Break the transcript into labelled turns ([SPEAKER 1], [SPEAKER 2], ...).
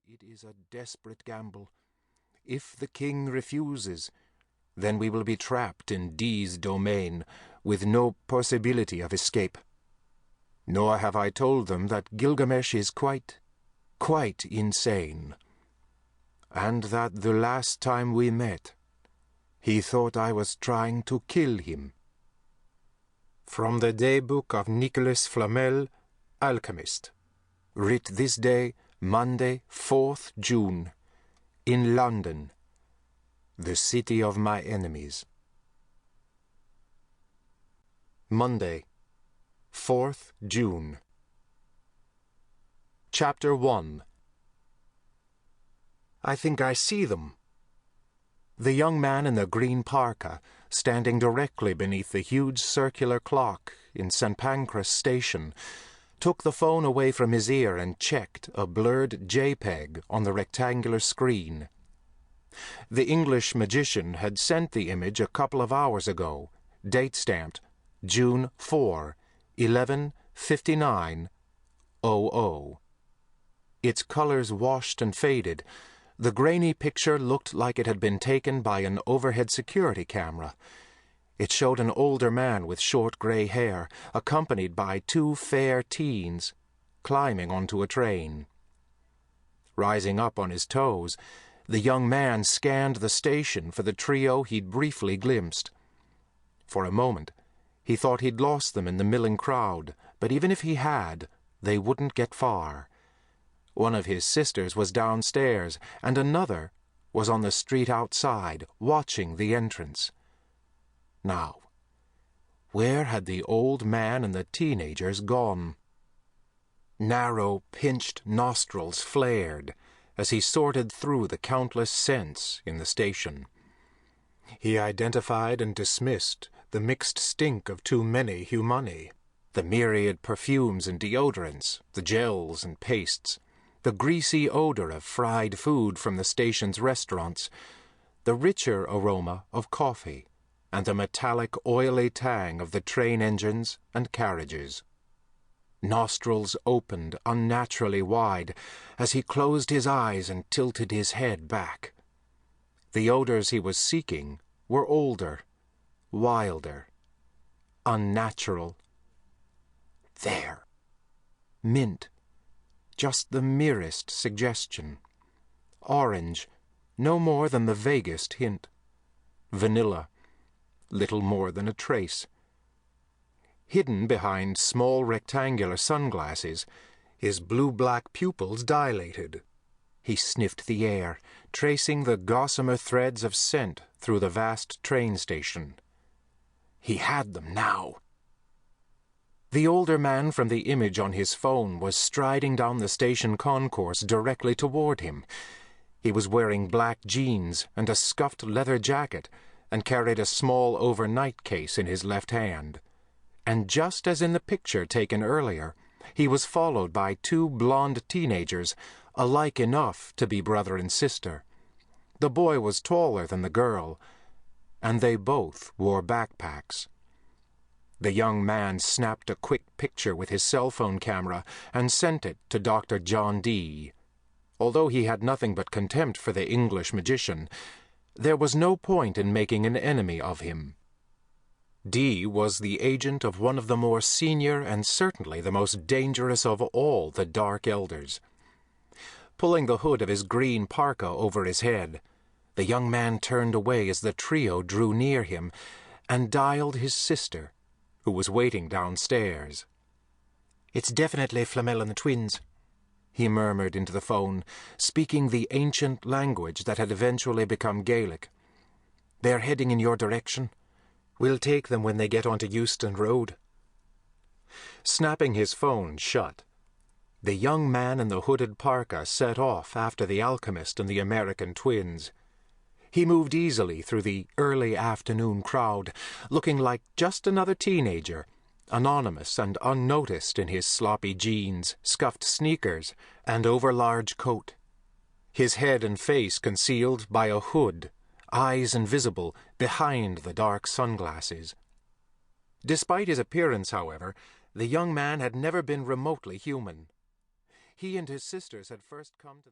[SPEAKER 1] it is a desperate gamble. If the king refuses, then we will be trapped in D's domain, with no possibility of escape. Nor have I told them that Gilgamesh is quite insane, and that the last time we met, he thought I was trying to kill him. From the daybook of Nicholas Flamel, alchemist. Writ this day, Monday, 4th June, in London, the city of my enemies. Monday, 4th June. Chapter 1. I think I see them. The young man in the green parka, standing directly beneath the huge circular clock in St. Pancras Station, took the phone away from his ear and checked a blurred JPEG on the rectangular screen. The English magician had sent the image a couple of hours ago, date-stamped June 4, 11:59:00. Its colors washed and faded. The grainy picture looked like it had been taken by an overhead security camera. It showed an older man with short gray hair, accompanied by two fair teens, climbing onto a train. Rising up on his toes, the young man scanned the station for the trio he'd briefly glimpsed. For a moment, he thought he'd lost them in the milling crowd, but even if he had, they wouldn't get far. One of his sisters was downstairs, and another was on the street outside, watching the entrance. Now, where had the old man and the teenagers gone? Narrow, pinched nostrils flared as he sorted through the countless scents in the station. He identified and dismissed the mixed stink of too many humani, the myriad perfumes and deodorants, the gels and pastes, the greasy odor of fried food from the station's restaurants, the richer aroma of coffee, and the metallic, oily tang of the train engines and carriages. Nostrils opened unnaturally wide as he closed his eyes and tilted his head back. The odors he was seeking were older, wilder, unnatural. There. Mint. Just the merest suggestion. Orange, no more than the vaguest hint. Vanilla, little more than a trace. Hidden behind small rectangular sunglasses, his blue-black pupils dilated. He sniffed the air, tracing the gossamer threads of scent through the vast train station. He had them now. The older man from the image on his phone was striding down the station concourse directly toward him. He was wearing black jeans and a scuffed leather jacket, and carried a small overnight case in his left hand. And just as in the picture taken earlier, he was followed by two blonde teenagers, alike enough to be brother and sister. The boy was taller than the girl, and they both wore backpacks. The young man snapped a quick picture with his cell phone camera and sent it to Dr. John D. Although he had nothing but contempt for the English magician, there was no point in making an enemy of him. D was the agent of one of the more senior and certainly the most dangerous of all the Dark Elders. Pulling the hood of his green parka over his head, the young man turned away as the trio drew near him and dialed his sister, who was waiting downstairs. "It's definitely Flamel and the twins," he murmured into the phone, speaking the ancient language that had eventually become Gaelic. "They're heading in your direction. We'll take them when they get onto Euston Road." Snapping his phone shut, the young man in the hooded parka set off after the alchemist and the American twins. He moved easily through the early afternoon crowd, looking like just another teenager, anonymous and unnoticed in his sloppy jeans, scuffed sneakers, and overlarge coat. His head and face concealed by a hood, eyes invisible behind the dark sunglasses. Despite his appearance, however, the young man had never been remotely human. He and his sisters had first come to the